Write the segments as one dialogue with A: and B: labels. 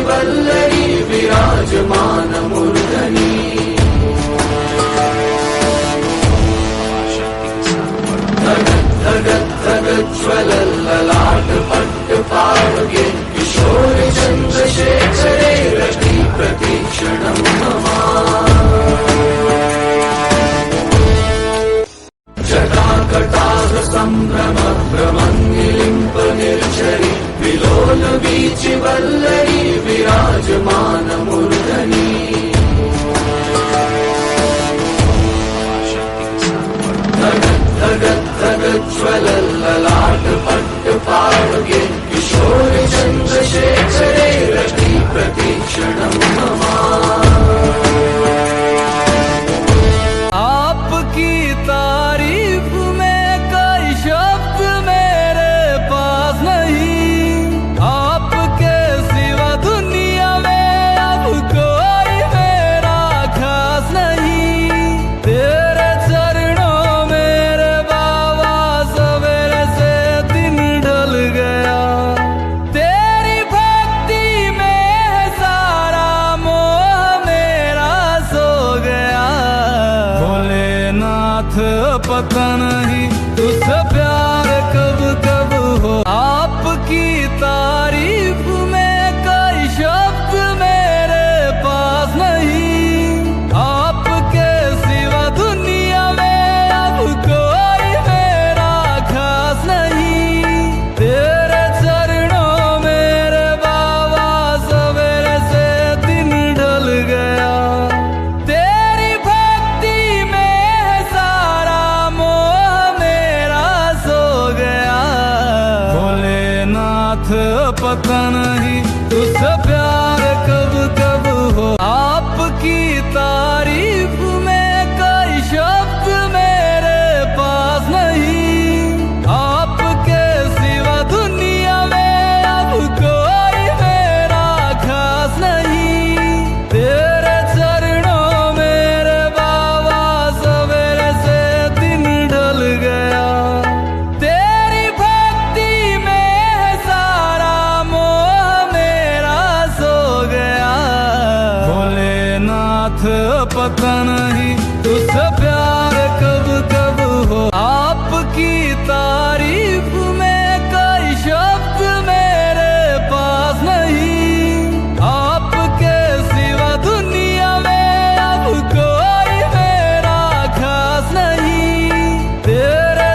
A: वल्लरी विराजमान मूर्धनि धगज्वलल्ललाट पट्ट पावके किशोर चन्द्रशेखरे रति प्रतीक्षणं ममा जटाकटाह सम्भ्रम भ्रमङ्गिलिम्प निर्झरि विलोल वीचि वल्लरी विराजमान मूर्धनि धगज्वलल्ललाट पट्ट पावके किशोर चन्द्रशेखरे रति प्रतीक्षणं ममा
B: आपकी तारीफ में कोई शब्द मेरे पास नहीं, आपके सिवा दुनिया में अब कोई मेरा खास नहीं। तेरे चरणों मेरे बाबा सवेरे से दिन ढल गया, तेरी भक्ति में है सारा मोह मेरा सो गया। भोलेनाथ पता नहीं तुझसे प्यार कब कब हो, आपकी तारीफ में कोई शब्द मेरे पास नहीं, आपके सिवा दुनिया में अब कोई मेरा खास नहीं। तेरे चरणों मेरे बाबा सवेरे से दिन ढल गया, तेरी भक्ति में है सारा मोह मेरा सो गया। भोलेनाथ पता नहीं तुझसे प्यार कब कब हो, आपकी तारीफ में कोई शब्द मेरे पास नहीं, आपके सिवा दुनिया में अब कोई मेरा खास नहीं। तेरे चरणों मेरे बाबा सवेरे से दिन ढल गया, तेरी भक्ति में है सारा मोह मेरा सो गया। भोलेनाथ पता नहीं तुझसे प्यार कब कब हो, आपकी तारीफ में कोई शब्द मेरे पास नहीं, आपके सिवा दुनिया में अब कोई मेरा खास नहीं। तेरे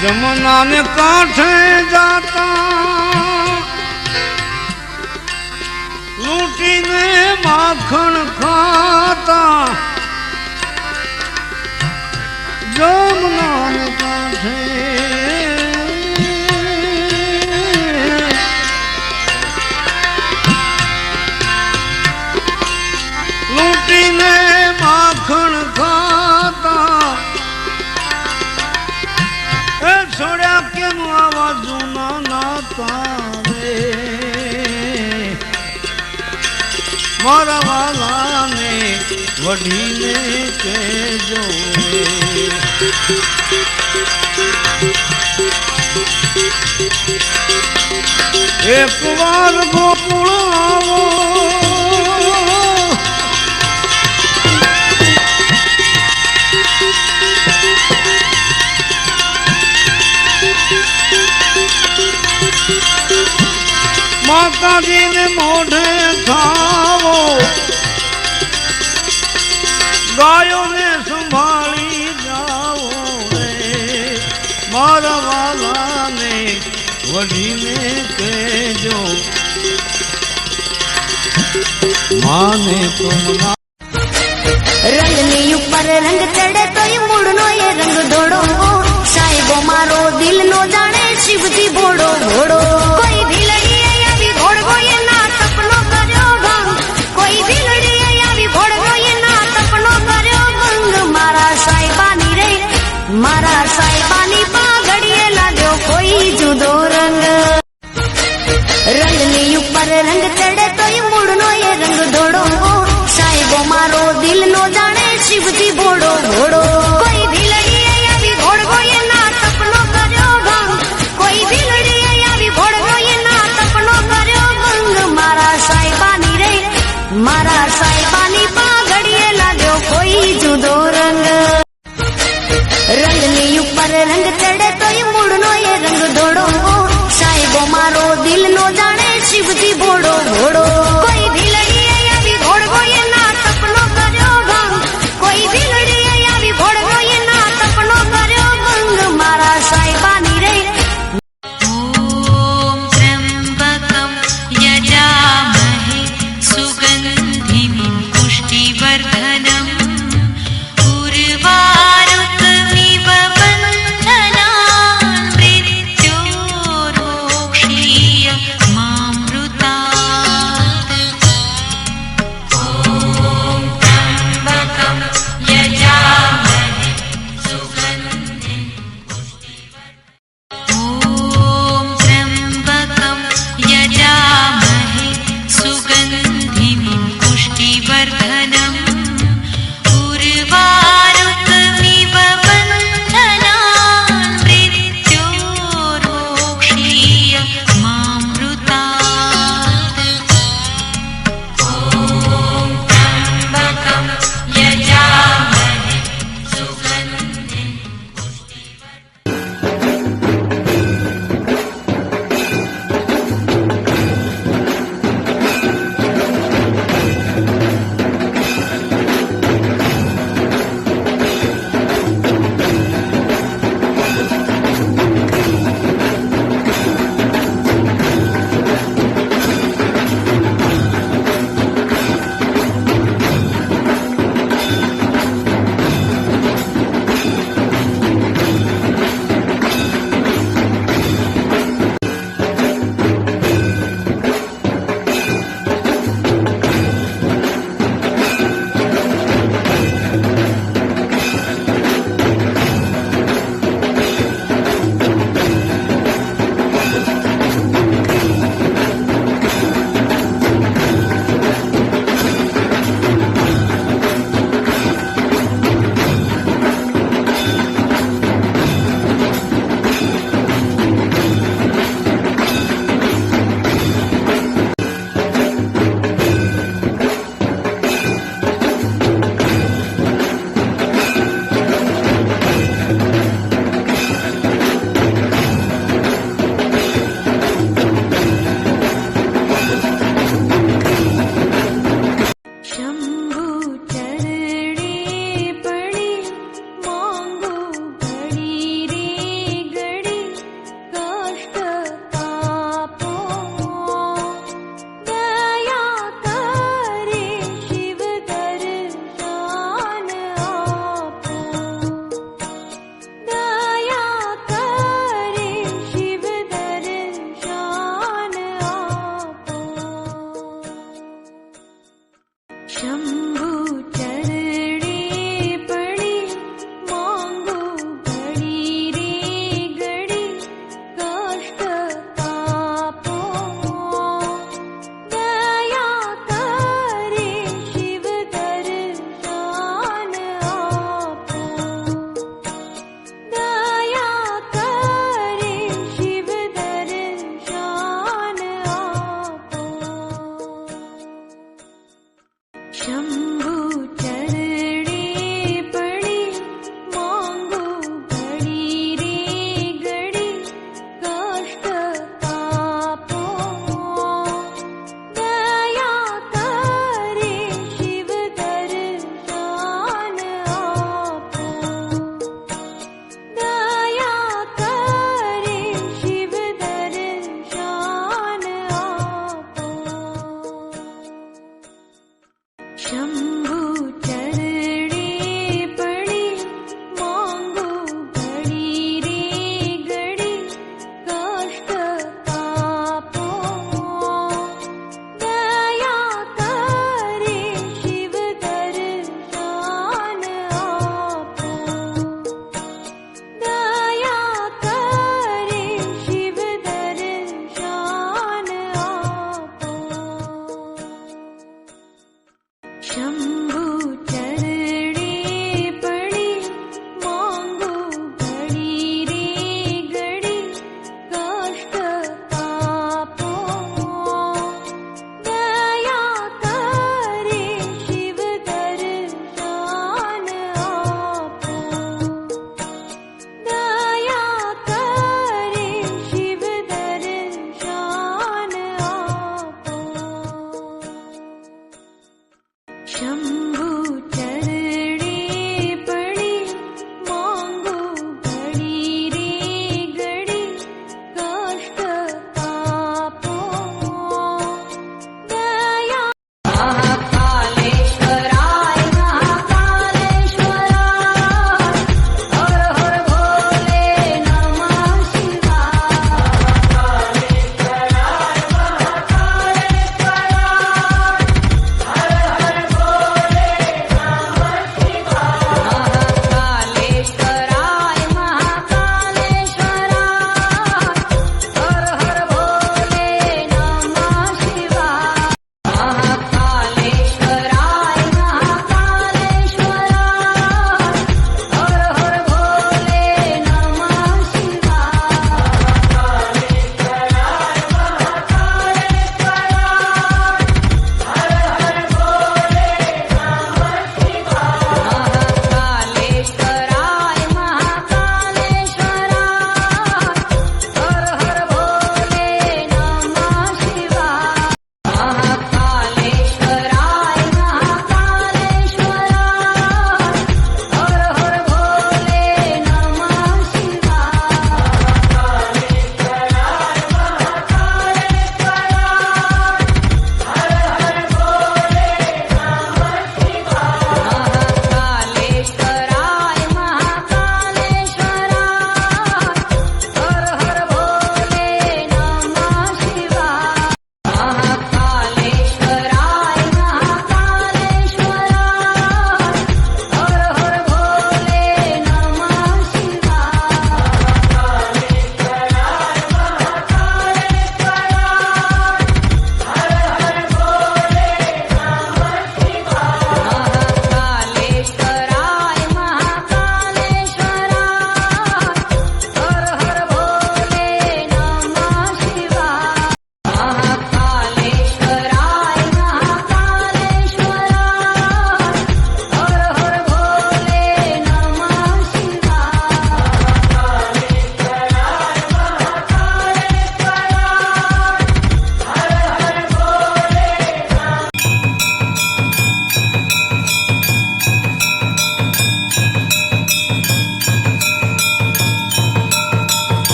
B: जमुना में कांठे जाता लूटी ने माखन खाता जमुना में कांठे लूटी ने माखन खाता छोड़ा के आवाजू नाता रे मारा वाला ने वडी ने के जो एक बार गोकुल आवो माता जी ने मोढ़े खावो गायों ने संभाली जाओ रे मारा वाला ने वडी ने कहो माने तुम ना
C: रंग ने ऊपर रंग चढ़े तो ये मुड़नो ये रंग दौड़ो साहिबो मारो दिल नो जाने शिवजी बोड़ो बोड़ो कोई भी लड़ी या भी घोड़ गो ये ना सपनो करो भंग कोई भी लड़ी या भी घोड़ गो ये ना सपनो करो भंग मारा साहिबानी रे मारा साहिबानी पागड़िए लाग्यो कोई जुदो रंग रंग ने ऊपर रंग चढ़े तो ये मुड़नो ये रंग दौड़ो साहिबो मारो दिल नो जाने शिवजी बोड़ो बोड़ो कोई भी लड़ी या भी शंभु चरणे पड़ी मांगो घड़ी रे घड़ी कष्ट तापो दया करे शिव दर्शन आपो दया करे शिव दर्शन आपो शंभु चरणे पड़ी मांगो घड़ी रे घड़ी कष्ट तापो दया करे शिव दर्शन आपो दया करे शिव दर्शन आपो शंभु चरणे पड़ी मांगो घड़ी रे घड़ी कष्ट तापो दया करे शिव दर्शन आपो दया करे शिव दर्शन आपो शंभु चरणे पड़ी मांगो घड़ी रे घड़ी कष्ट तापो दया करे शिव दर्शन आपो दया करे शिव दर्शन आपो शंभु चरणे पड़ी मांगो घड़ी रे घड़ी कष्ट तापो दया महाकालेश्वराय महाकालेश्वराय हर हर भोले नमः शिवाय महाकालेश्वराय महाकालेश्वराय हर हर भोले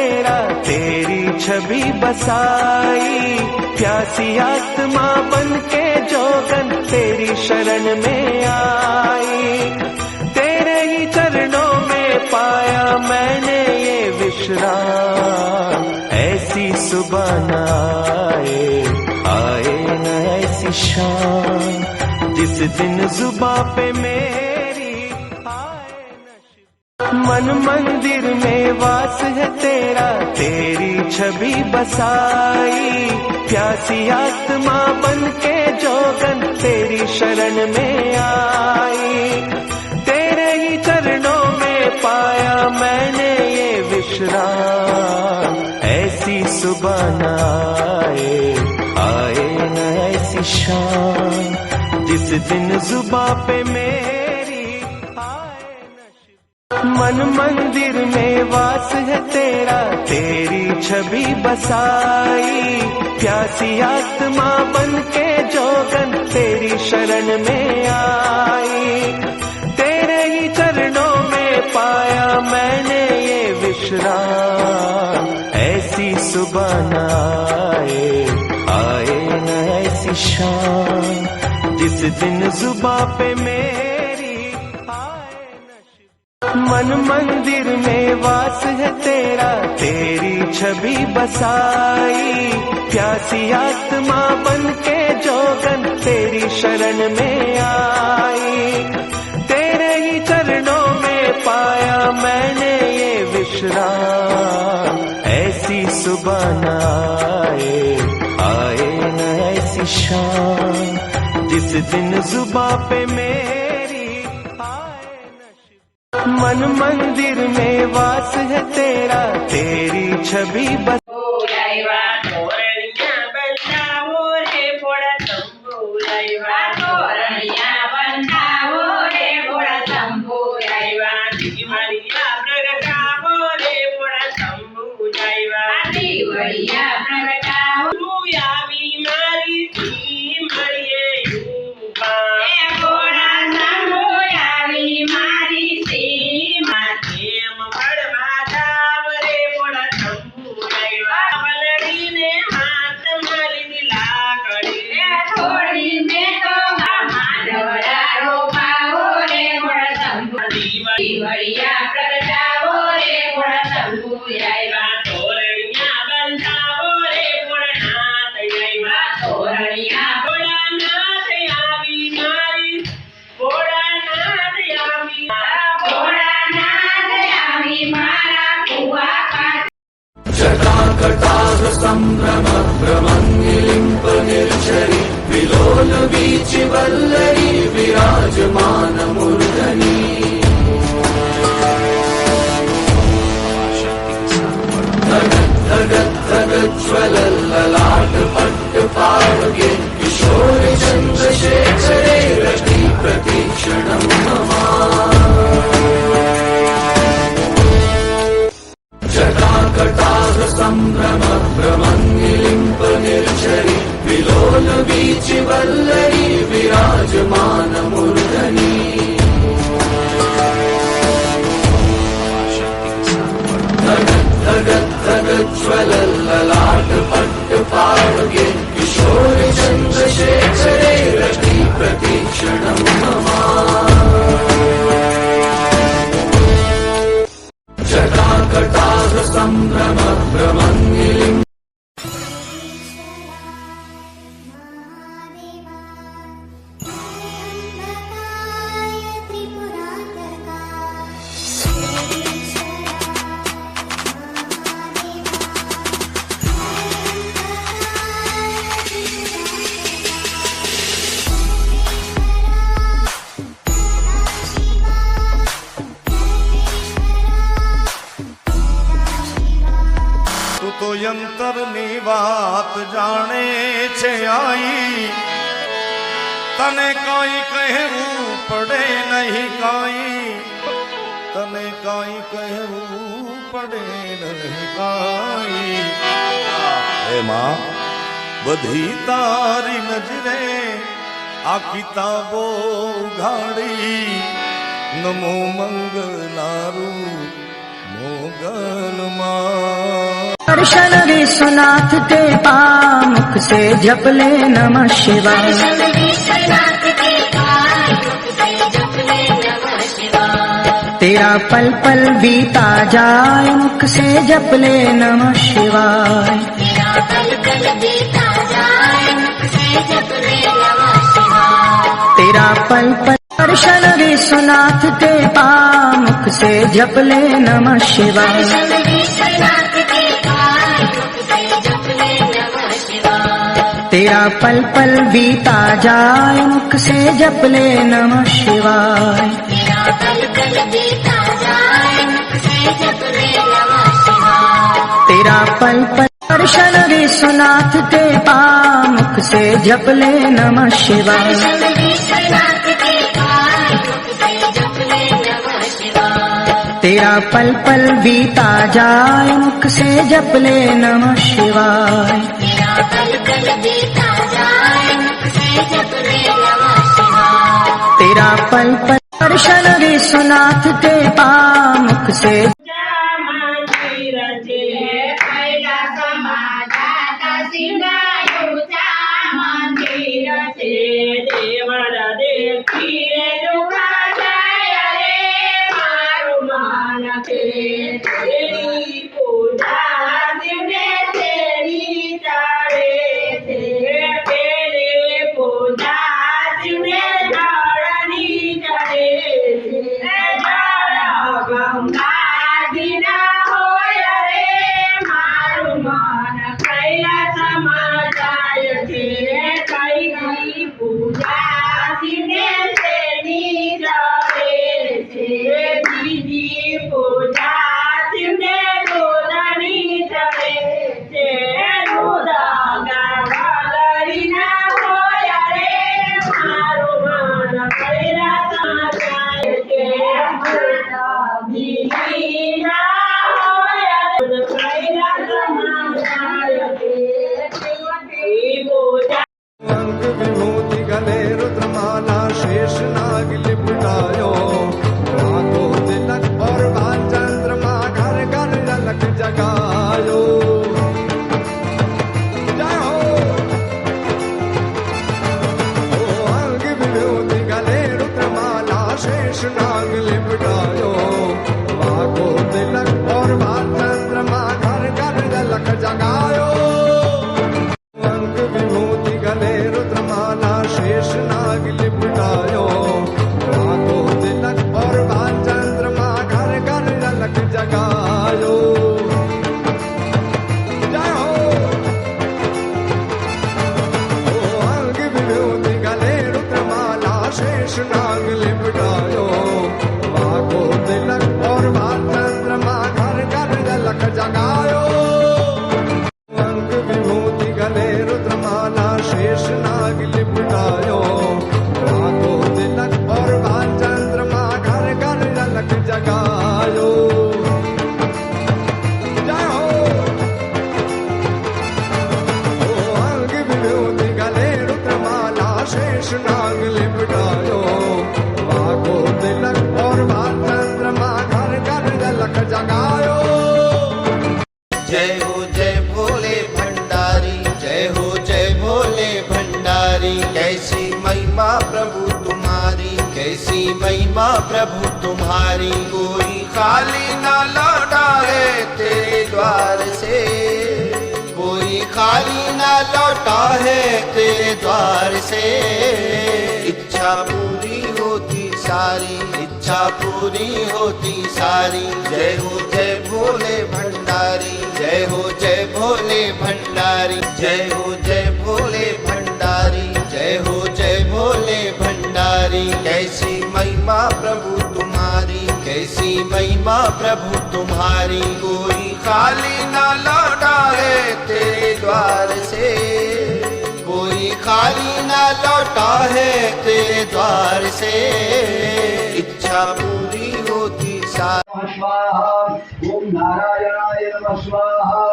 D: तेरा, तेरी छवि बसाई। प्यासी आत्मा बन के जोगन तेरी शरण में आई। तेरे ही चरणों में पाया मैंने ये विश्राम। ऐसी सुबह न आए न ऐसी शाम, जिस दिन जुबां पे मेरी आए न। मन मंदिर में वास है तेरा, तेरी छवि बसाई। प्यासी आत्मा बन के जोगन तेरी शरण में आई। तेरे ही चरणों में पाया मैंने ये विश्राम। ऐसी सुबह न आए न ऐसी शाम, जिस दिन जुबां पे मेरी आए न। मन मंदिर में वास है तेरा, तेरी छवि बसाई। प्यासी आत्मा बन के जोगन तेरी शरण में आई। तेरे ही चरणों में पाया मैंने ये विश्राम। ऐसी सुबह न आए न ऐसी शाम, जिस दिन जुबां पे मेरी आए न। मन मंदिर में वास है तेरा, तेरी छवि बसाई। प्यासी आत्मा बन के जोगन तेरी शरण में आई। तेरे ही चरणों में पाया मैंने ये विश्राम। ऐसी सुबह न आए न ऐसी शाम, जिस दिन जुबां पे मेरी आए न। मन मंदिर में वास है तेरा, तेरी छवि बस।
A: जटाकटाह सम्भ्रम भ्रमङ्गिलिम्प निर्झरि विलोल वीचि वल्लरी विराजमान मूर्धनि। धगज्ज्वलल्ललाट पट्टपावके किशोर चन्द्रशेखरे रति प्रतीक्षणं मम। जटाकटाह सम्भ्रम भ्रमङ्गिलिम्प निर्झरि विलोल वीचि वल्लरी विराजमान मूर्धनि। धगज्ज्वलल्ललाट पट्टपावके किशोर चन्द्रशेखरे रति प्रतीक्षणं मम। जटाकटाह सम्भ्रम भ्रमङ्गिलिम्प
B: તો યંતરની વાત જાણે છે આઈ, તને કાંઈ કહેવું પડે નહીં કાંઈ, તને કાંઈ કહેવું પડે નહીં કાંઈ. હે માં, બધી તારી નજરે આ કિતાબો ઉઘાડી, નમો મંગલારું मोगलમાં
E: दर्शन विश्वनाथ के पामुख से जप ले नमः शिवाय। तेरा पल पल बीता जाए मुख से जप ले नमः शिवाय। तेरा पल पल दर्शन विश्वनाथ के पामुख से जप ले नमः शिवाय। तेरा पल पल बीता जाए मुख से जप ले नमः शिवाय। तेरा पल पल दर्शन विश्वनाथ के पामुख से जप ले नमः शिवाय। तेरा पल पल बीता जाए मुख से जप ले नमः शिवाय। तेरा पल पल दर्शन विश्वनाथ के पामुख से
B: अंग विभूति गले रुद्रमाला शेष नाग लिपटायो राखो तिलक और भालचंद्रमा घर घर झलक जगायो जय हो। ओ अंग विभूति गले रुद्रमाला शेष नाग लिपटायो राखो तिलक और भालचंद्रमा घर घर झलक जगायो। अंग विभूति गले रुद्रमाला शेष नाग लिपटायो राखो तिलक और भालचंद्रमा घर घर झलक जगायो जय हो। ओ अंग विभूति गले रुद्रमाला शेष नाग लिपटायो राखो तिलक और भालचंद्रमा घर घर झलक जगायो। अंग विभूति गले रुद्रमाला शेष नाग लिपटायो राखो तिलक और भालचंद्रमा घर घर झलक जगायो जय हो। ओ अंग विभूति गले रुद्रमाला शेष नाग लिपटायो राखो तिलक और भालचंद्रमा घर घर झलक जगायो।
F: जय हो जय भोले भंडारी, जय हो जय भोले भंडारी। कैसी महिमा प्रभु तुम्हारी, कैसी महिमा प्रभु तुम्हारी। कोई खाली ना लौटा है तेरे द्वार से, कोई खाली ना लौटा है तेरे द्वार से। इच्छा पूरी होती सारी, इच्छा पूरी होती सारी। जय हो जय भोले भंडारी, जय हो जय भोले भंडारी। जय हो जय भोले भंडारी, जय हो जय भोले भंडारी। कैसी महिमा प्रभु तुम्हारी, कैसी महिमा प्रभु तुम्हारी। कोई खाली ना लौटा है तेरे द्वार से, कोई खाली ना लौटा है तेरे द्वार से। इच्छा पूरी होती सारी।
G: स्वाहा ओम नारायणाय नमः स्वाहा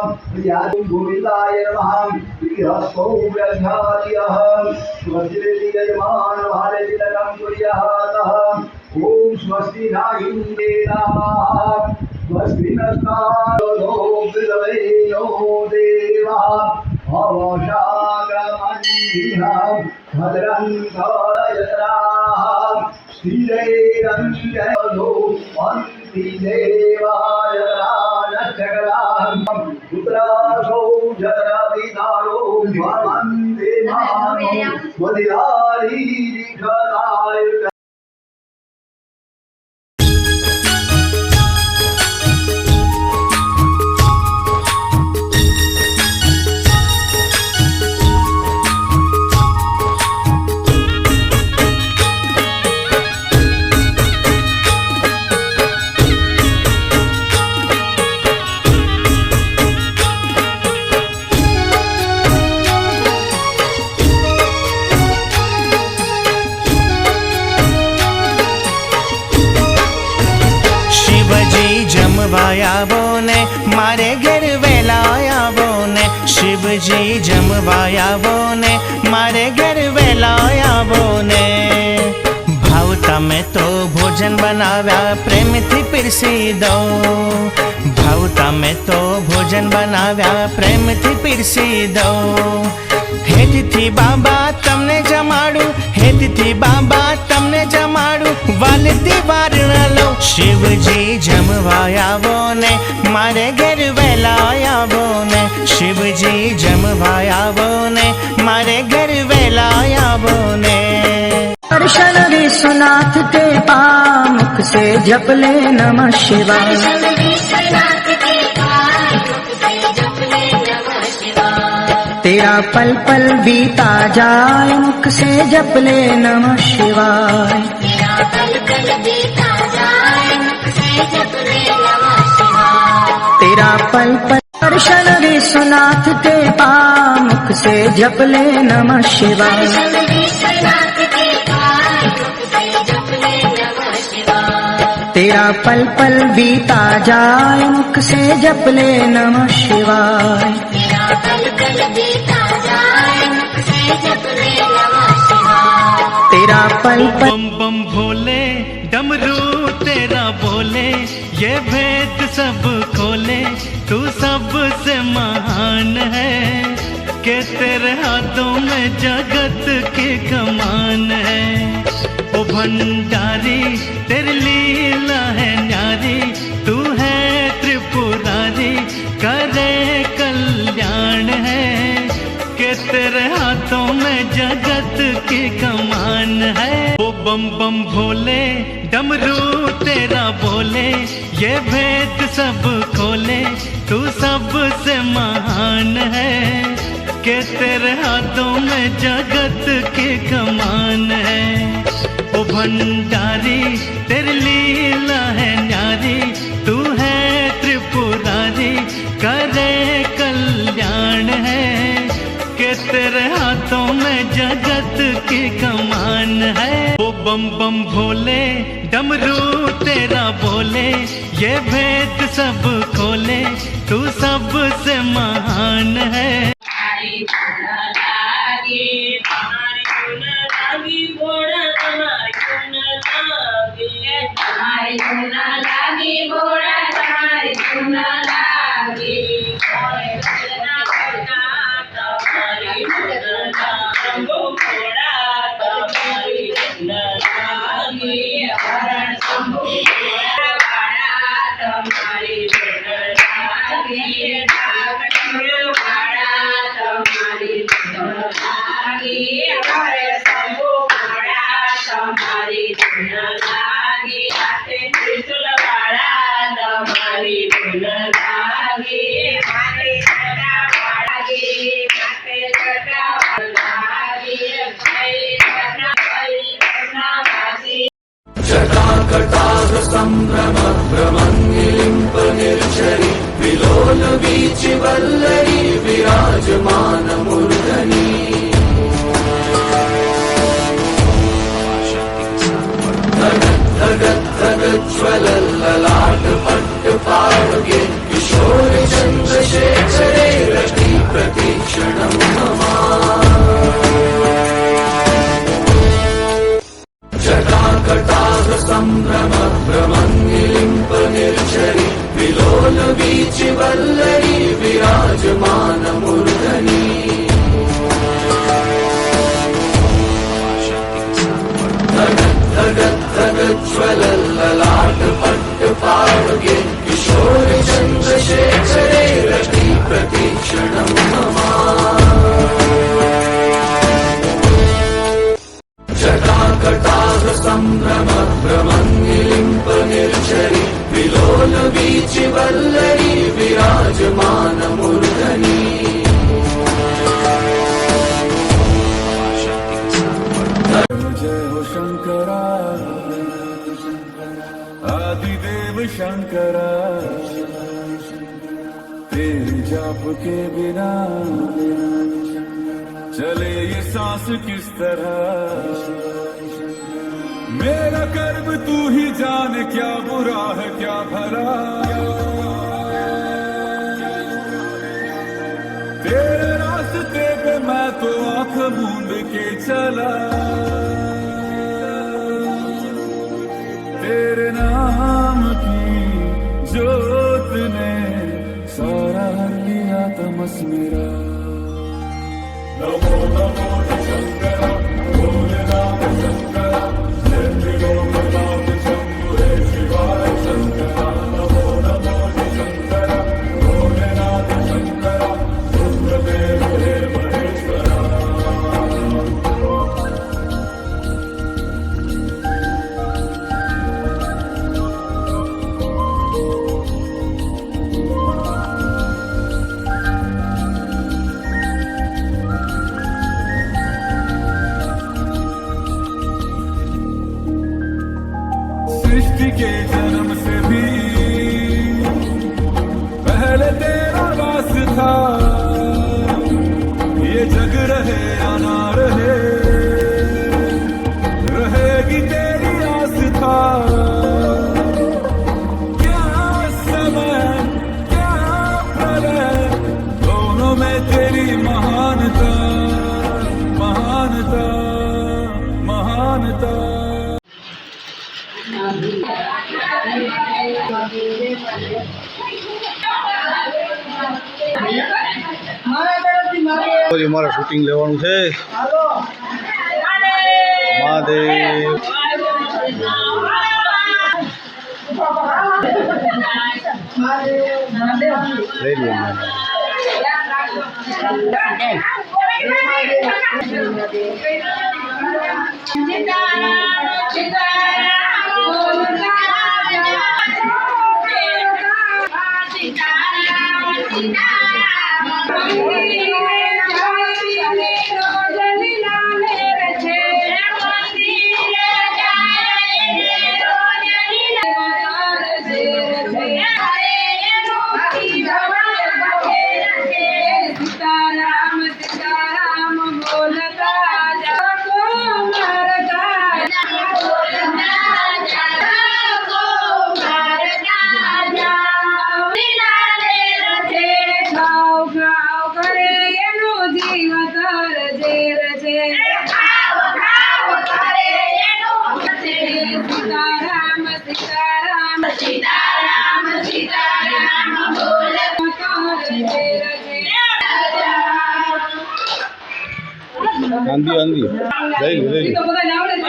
G: यादुं गोविंदाय नमः गृहस्थो व्याध्यायः स्वस्ति यजमान भारतिलकं कुर्यात् ओम स्वस्ति न इंदेना स्वस्तिनस्तारो विदवेयो देवा अवशागमन्दिहं भद्रं करयत्राः श्रीरैरञ्जनो अन्ति देवायत्रानश्चकरां पुत्रासौ जरविदारो भवन्ति मानो वदिरारी विखदाय
D: જમવાયા બોને મારે ઘેર વેલાયા બોને શિવજી જમવાયા બોને મારે ઘેર વેલાયા બોને ભાવતા મેં તો ભોજન બનાવ્યા પ્રેમથી પીરસી દો ભાવતા મેં તો ભોજન બનાવ્યા પ્રેમથી પીરસી દો હેતથી બાબા તમને જમાડું હેતથી બાબા તમને જમાડું વાલથી વારણા લો શિવજી જમવાયા બોને મારે ઘેર વેલાયા બોને શિવજી જમવાયા બોને મારે ઘેર વેલાયા બોને
E: दर्शन विश्वनाथ के पामुख से जप ले नमः शिवाय तेरा पल पल बीता जाए मुख से जप ले नमः शिवाय तेरा पल पल दर्शन विश्वनाथ के पामुख से जप ले नमः शिवाय तेरा पल पल बीता जाए मुख से जप ले नमः शिवाय तेरा पल पल
D: बम बम भोले डमरू तेरा बोले ये भेद सब खोले तू सबसे महान है कि तेरे हाथों में जगत की कमान है ओ भंडारी तेरी लीला है न्यारी तू है त्रिपुरारी करे कल्याण है कि तेरे हाथों में जगत की कमान है ओ बम बम भोले डमरू तेरा बोले ये भेद सब खोले तू सबसे महान है कि तेरे हाथों में जगत की कमान है ओ भंडारी तेरी लीला है न्यारी तू है त्रिपुरारी करे कल्याण है कि तेरे हाथों में जगत की कमान है ओ बम बम भोले डमरू तेरा बोले ये भेद सब खोले तू सबसे महान है
A: जटाकटाह सम्भ्रम भ्रमङ्गिलिम्ब निर्झरि विलोल वीचिवल्लरी विराजमान मूर्धनि धगज्वलल्ललाट पट्टपावके किशोर चन्द्रशेखरे रति प्रतीक्षणं मम जटाकटाह सम्भ्रम भ्रमङ्गिलिम्ब निर्झरि प्रतीक्षणं मम जटाकटाह सम्भ्रम भ्रमन्निलिम्प निर्झरि विलोलवीचिवल्लरी विराजमानमूर्धनि
H: जय हो शंकरा आदिदेव शंकरा तेरे जाप के बिना चले ये सांस किस तरह मेरा कर्म तू ही जाने क्या बुरा है क्या भला तेरे रास्ते पे मैं तो आंख मूंद के चला तेरे नाम की जोत ने सारा हर लिया तमस मेरा नमो नमो शंकरा भोले नाम शंकरा जय नाम शंभु हे शिवाय शंकरा नमो नमो शंकरा भोले नाम शंकरा रुद्रदेव हे महेश्वरा सृष्टि के जन्म से भी पहले तेरा वास था ये जग रहे या ना रहे रहेगी तेरी आस्था क्या समय क्या प्रलय दोनों में तेरी महानता महानता महानता
B: મારે શૂટિંગ લેવાનું છે મહાદેવ લઈ લો આંધી આંધી લઈ લો લઈ લો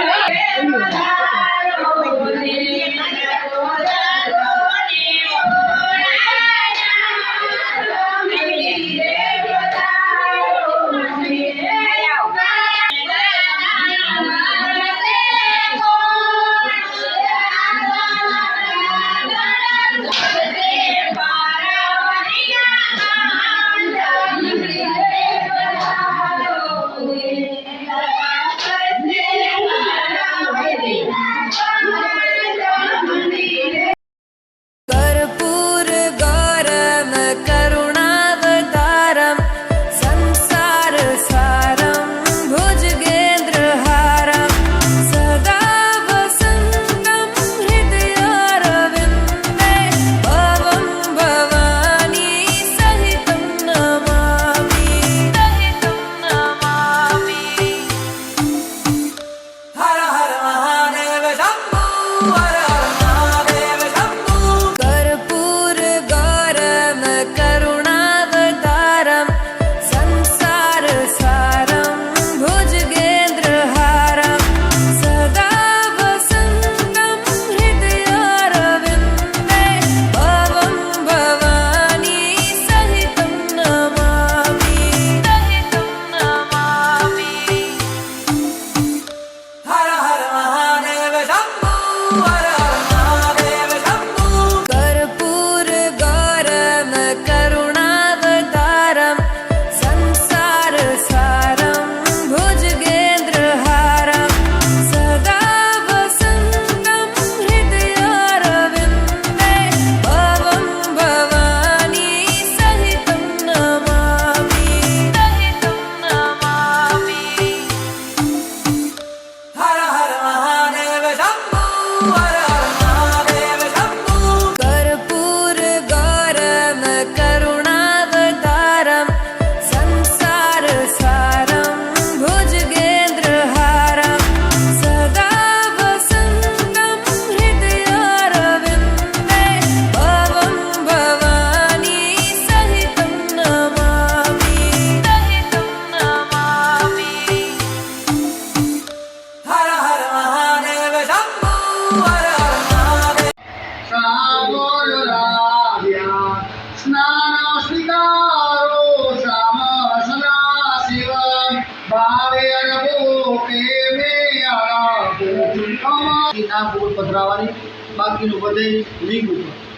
G: અગરબત્તી ના ફૂલ પધરાવાની, બાકીનું બધે લીંબુ.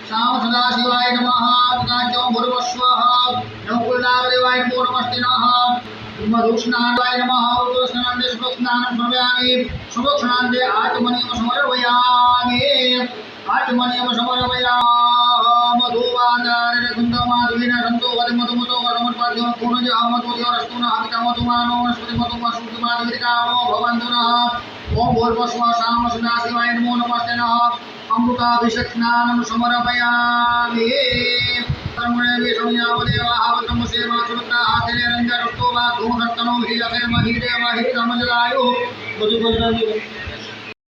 G: શામ સદા શિવાય નમઃ સદાચો ભૂર્વ સ્વાહા નવકુલનાગ દેવાય નમો નમસ્તે નમઃ મધુસ્નાનાય નમઃ ઉદોસ્નાનંદે શુભસ્નાન સમર્પયામિ શુભસ્નાનંદે આચમનીયમ સમર્પયામિ આચમનીયમ સમર્પયામિ મધુવાદારે ગુંદમાદિન સંતો વદ મધુમતો વરમત્પાદ્ય પૂર્ણજ અમતોય રસ્તુન અમિતમતુમાનો વનસ્પતિ મધુમસુતિમાદિકામો ભવન્તુનઃ ઓમ ભૂર્ભુવઃ શામ સદા શિવાય નમો નમસ્તે નમઃ અમૃતાભિષેક સ્નાનમ સમર્પયામિ કર્મણે વિષમયાવદેવાહવતમ સેવા સુરતા હાથેને રંજરસ્તો વા ધૂમરત્તનો હિરકે મહિરે મહિરમજલાયુ બધું